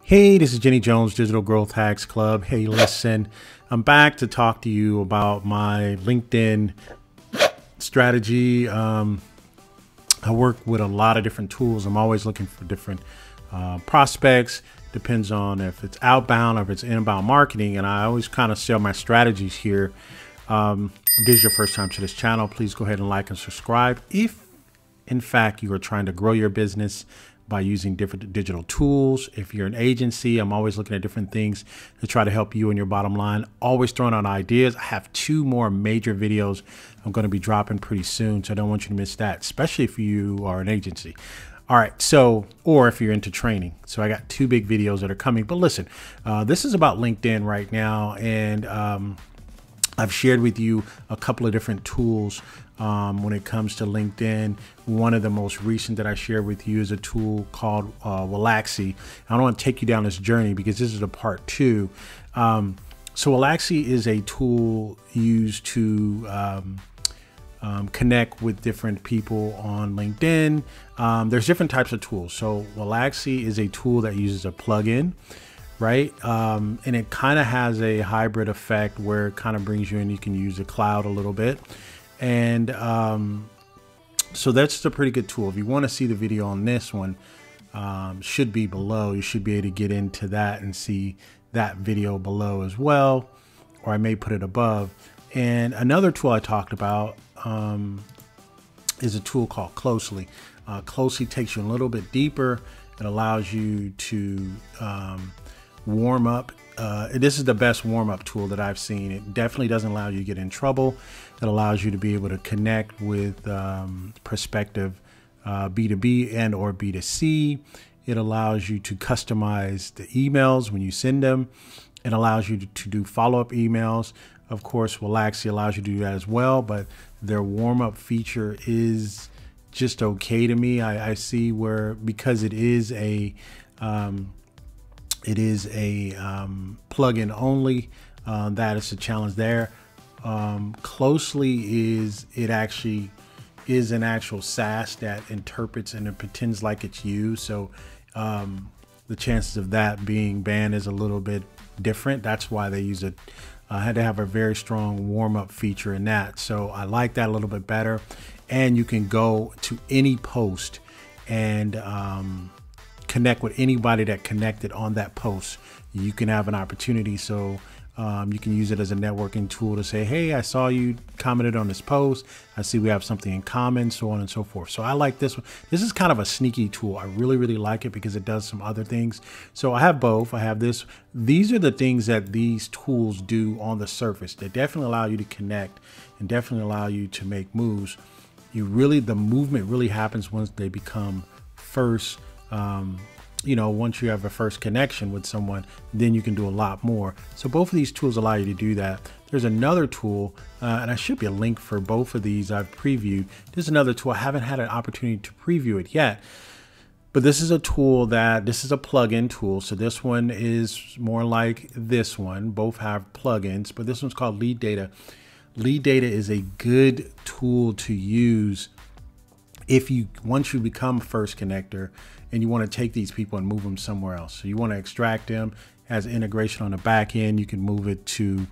Hey, this is Jenny Jones, Digital Growth Hacks Club. Hey, listen, I'm back to talk to you about my LinkedIn strategy. I work with a lot of different tools. I'm always looking for different prospects. Depends on if it's outbound or if it's inbound marketing. And I always kind of sell my strategies here. If this is your first time to this channel, please go ahead and like and subscribe. If in fact you are trying to grow your business by using different digital tools. If you're an agency, I'm always looking at different things to try to help you in your bottom line. Always throwing out ideas. I have 2 more major videos I'm going to be dropping pretty soon, so I don't want you to miss that, especially if you are an agency. All right, so, or if you're into training. So I got 2 big videos that are coming. But listen, this is about LinkedIn right now, and I've shared with you a couple of different tools when it comes to LinkedIn. One of the most recent that I shared with you is a tool called Waalaxy. I don't want to take you down this journey because this is a part 2. So Waalaxy is a tool used to connect with different people on LinkedIn. There's different types of tools. So Waalaxy is a tool that uses a plugin, right? And it kind of has a hybrid effect where it kind of brings you in. You can use the cloud a little bit. And so that's a pretty good tool. If you want to see the video on this one, should be below. You should be able to get into that and see that video below as well, or I may put it above. And another tool I talked about is a tool called Closely. Closely takes you a little bit deeper. It allows you to warm up. This is the best warm-up tool that I've seen. It definitely doesn't allow you to get in trouble. It allows you to be able to connect with prospective B2B and or B2C. It allows you to customize the emails when you send them. It allows you to do follow-up emails. Of course, Waalaxy allows you to do that as well, but their warm-up feature is just okay to me. I see where, because it is a plugin only, that is a challenge there. Closely it actually is an actual SaaS that interprets and it pretends like it's you. So the chances of that being banned is a little bit different. That's why they use it. Had to have a very strong warm-up feature in that. So I like that a little bit better. And you can go to any post and connect with anybody that connected on that post. You can have an opportunity. So you can use it as a networking tool to say, hey, I saw you commented on this post. I see we have something in common, so on and so forth. So I like this one. This is kind of a sneaky tool. I really, really like it because it does some other things. So I have both. I have this. These are the things that these tools do on the surface. They definitely allow you to connect and definitely allow you to make moves. The movement really happens once they become first. Once you have a first connection with someone, then you can do a lot more. So both of these tools allow you to do that. There's another tool, and I should be a link for both of these I've previewed. There's another tool. I haven't had an opportunity to preview it yet, but this is a tool this is a plugin tool. So this one is more like this one. Both have plugins, but this one's called LeadDelta. LeadDelta is a good tool to use once you become first connector and you want to take these people and move them somewhere else. So you want to extract them as integration on the back end. You can move it to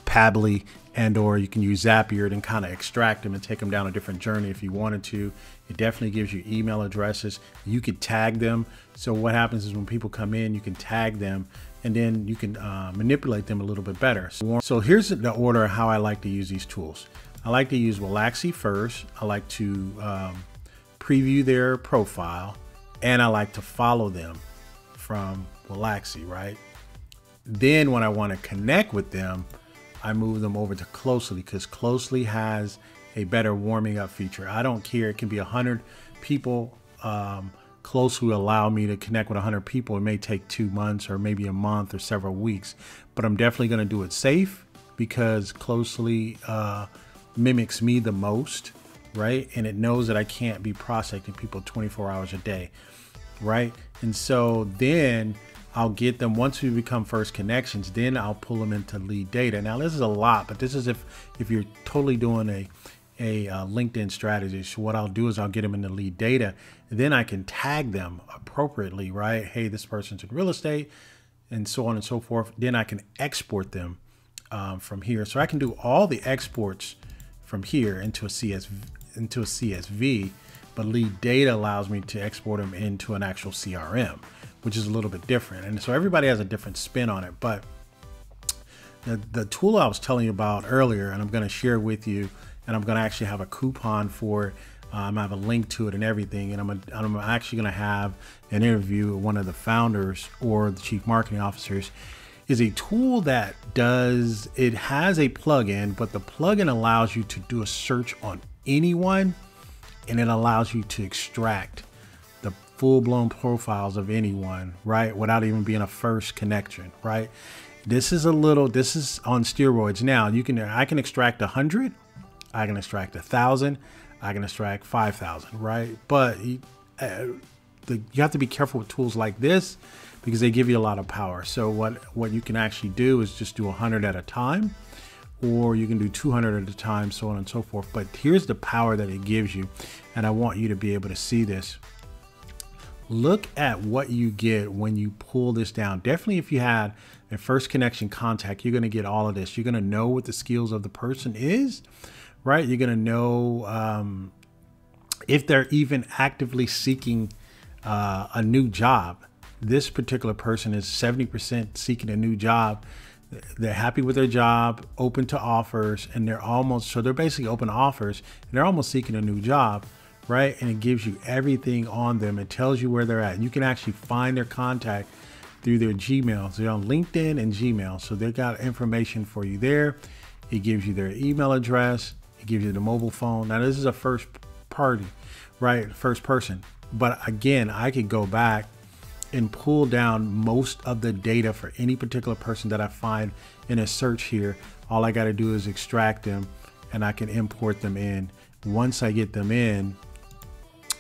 Pabbly, and or you can use Zapier and kind of extract them and take them down a different journey if you wanted to. It definitely gives you email addresses. You could tag them. So what happens is when people come in, you can tag them and then you can manipulate them a little bit better. So here's the order of how I like to use these tools. I like to use Waalaxy first. I like to preview their profile, and I like to follow them from Waalaxy, right? Then when I want to connect with them, I move them over to Closely because Closely has a better warming up feature. I don't care. It can be 100 people. Closely will allow me to connect with 100 people. It may take 2 months or maybe a month or several weeks, but I'm definitely going to do it safe because Closely mimics me the most, right? And it knows that I can't be prospecting people 24 hours a day, right? And so then I'll get them once we become first connections, then I'll pull them into LeadDelta. Now this is a lot, but this is if you're totally doing a LinkedIn strategy. So what I'll do is I'll get them into LeadDelta, then I can tag them appropriately, right? Hey, this person's in real estate and so on and so forth. Then I can export them from here. So I can do all the exports from here into a CSV, but LeadDelta allows me to export them into an actual CRM, which is a little bit different. And so everybody has a different spin on it. But the tool I was telling you about earlier, and I'm going to share with you, and I'm going to actually have a coupon for it. I have a link to it and everything. And I'm actually going to have an interview with one of the founders or the chief marketing officers. Is a tool that it has a plugin, but the plugin allows you to do a search on anyone, and it allows you to extract the full-blown profiles of anyone, right? Without even being a first connection, right? This is on steroids. Now I can extract 100, I can extract 1,000, I can extract 5,000, right? But you have to be careful with tools like this because they give you a lot of power. So what you can actually do is just do 100 at a time, or you can do 200 at a time, so on and so forth. But here's the power that it gives you. And I want you to be able to see this. Look at what you get when you pull this down. Definitely if you had a first connection contact, you're going to get all of this. You're going to know what the skills of the person is, right? You're going to know if they're even actively seeking a new job. This particular person is 70% seeking a new job. They're happy with their job, open to offers, and they're basically open to offers, and they're almost seeking a new job, right? And it gives you everything on them. It tells you where they're at. You can actually find their contact through their Gmail. So they're on LinkedIn and Gmail. So they've got information for you there. It gives you their email address. It gives you the mobile phone. Now this is a first party, right? First person. But again, I could go back and pull down most of the data for any particular person that I find in a search here. All I got to do is extract them, and I can import them in. Once I get them in,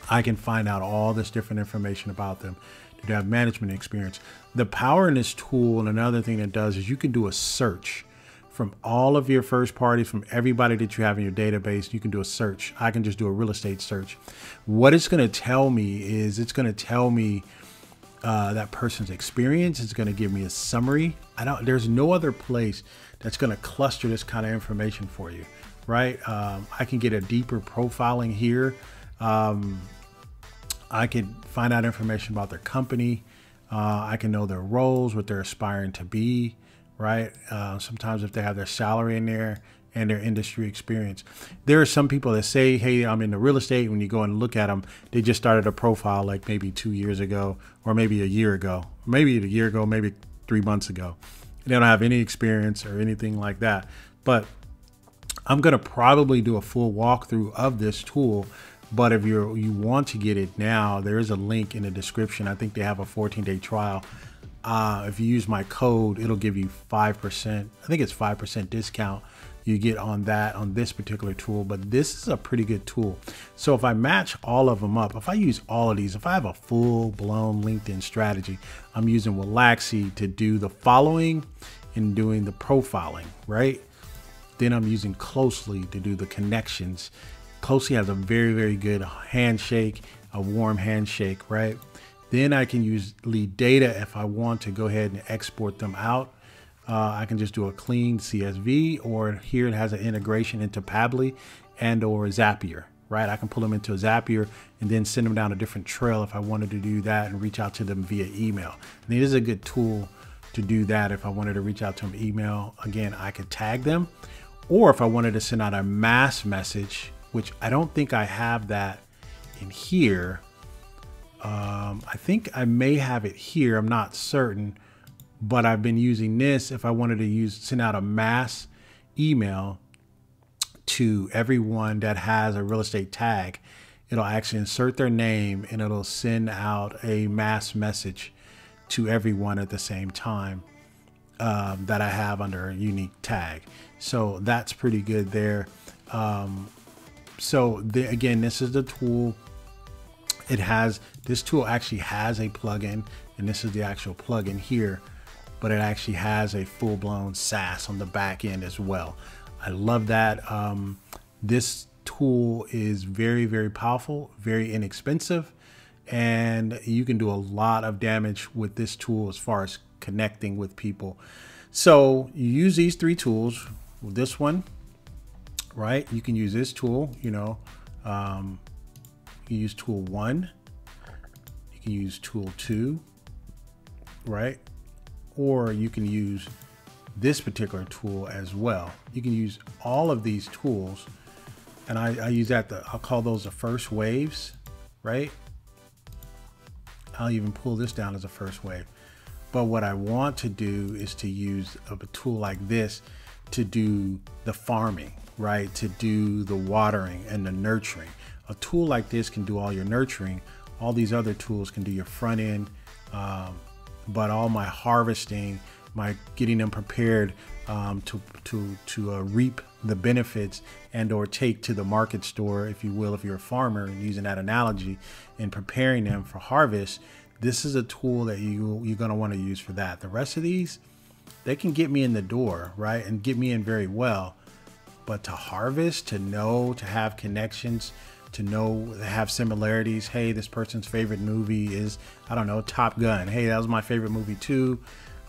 I can find out all this different information about them. Do they have management experience? The power in this tool, and another thing that does, is you can do a search from all of your first parties, from everybody that you have in your database. You can do a search. I can just do a real estate search. What it's going to tell me is it's going to tell me that person's experience. It's going to give me a summary. There's no other place that's going to cluster this kind of information for you, right? I can get a deeper profiling here. I can find out information about their company. I can know their roles, what they're aspiring to be, right? Sometimes if they have their salary in there and their industry experience. There are some people that say, hey, I'm into real estate. When you go and look at them, they just started a profile like maybe 2 years ago, or maybe a year ago, maybe 3 months ago. They don't have any experience or anything like that. But I'm going to probably do a full walkthrough of this tool. But if you want to get it now, there is a link in the description. I think they have a 14-day trial. If you use my code, it'll give you 5%. I think it's 5% discount you get on this particular tool. But this is a pretty good tool. So if I match all of them up, if I use all of these, if I have a full-blown LinkedIn strategy, I'm using Waalaxy to do the following and doing the profiling, right? Then I'm using Closely to do the connections. Closely has a very, very good handshake, a warm handshake, right? Then I can use LeadDelta if I want to go ahead and export them out. I can just do a clean CSV, or here it has an integration into Pabbly and or Zapier, right? I can pull them into a Zapier and then send them down a different trail if I wanted to do that and reach out to them via email. And it is a good tool to do that. If I wanted to reach out to them email, again, I could tag them. Or if I wanted to send out a mass message, which I don't think I have that in here. I think I may have it here. I'm not certain, but I've been using this. If I wanted to send out a mass email to everyone that has a real estate tag, it'll actually insert their name and it'll send out a mass message to everyone at the same time that I have under a unique tag. So that's pretty good there. Again, this is the tool. This tool actually has a plugin, and this is the actual plugin here, but it actually has a full-blown SaaS on the back end as well. I love that. This tool is very, very powerful, very inexpensive, and you can do a lot of damage with this tool as far as connecting with people. So you use these 3 tools. This one, right? You can use this tool, you know, you use tool 1, you can use tool 2, right? Or you can use this particular tool as well. You can use all of these tools, and I use that, I'll call those the first waves, right? I'll even pull this down as a first wave. But what I want to do is to use a tool like this to do the farming, right? To do the watering and the nurturing. A tool like this can do all your nurturing. All these other tools can do your front end, but all my harvesting, my getting them prepared to reap the benefits and or take to the market store, if you will, if you're a farmer, and using that analogy and preparing them for harvest, this is a tool that you're going to want to use for that. The rest of these, they can get me in the door, right? And get me in very well. But to harvest, to know, to have connections, to know, to have similarities. Hey, this person's favorite movie is, I don't know, Top Gun. Hey, that was my favorite movie too.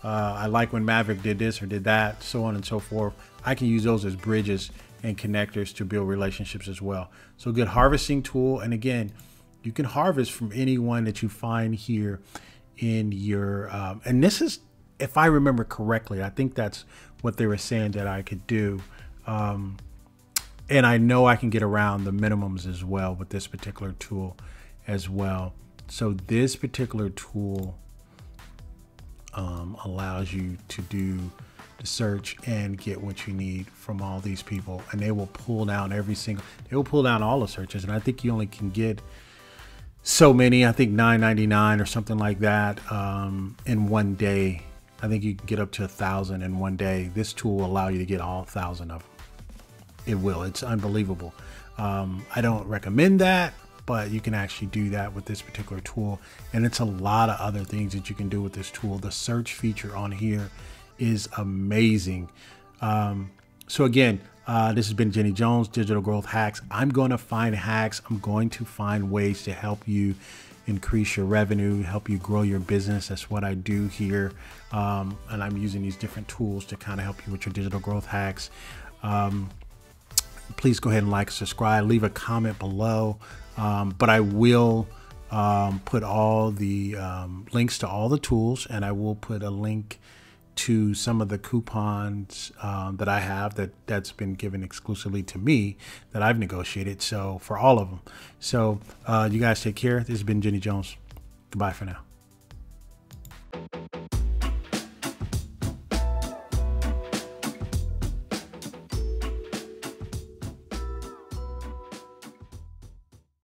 I like when Maverick did this or did that, so on and so forth. I can use those as bridges and connectors to build relationships as well. So a good harvesting tool. And again, you can harvest from anyone that you find here in your, and this is, if I remember correctly, I think that's what they were saying that I could do. And I know I can get around the minimums as well with this particular tool as well. So this particular tool allows you to do the search and get what you need from all these people, and they will pull down they will pull down all the searches. And I think you only can get so many, I think $9.99 or something like that in one day. I think you can get up to 1,000 in one day. This tool will allow you to get all 1,000 of them. It will. It's unbelievable. I don't recommend that, but you can actually do that with this particular tool. And it's a lot of other things that you can do with this tool. The search feature on here is amazing. So again, this has been Jenny Jones, Digital Growth Hacks. I'm going to find hacks. I'm going to find ways to help you increase your revenue, help you grow your business. That's what I do here. And I'm using these different tools to kind of help you with your digital growth hacks. Please go ahead and like, subscribe, leave a comment below. But I will put all the links to all the tools, and I will put a link to some of the coupons that I have that's been given exclusively to me that I've negotiated. So for all of them. So you guys take care. This has been Jenny Jones. Goodbye for now.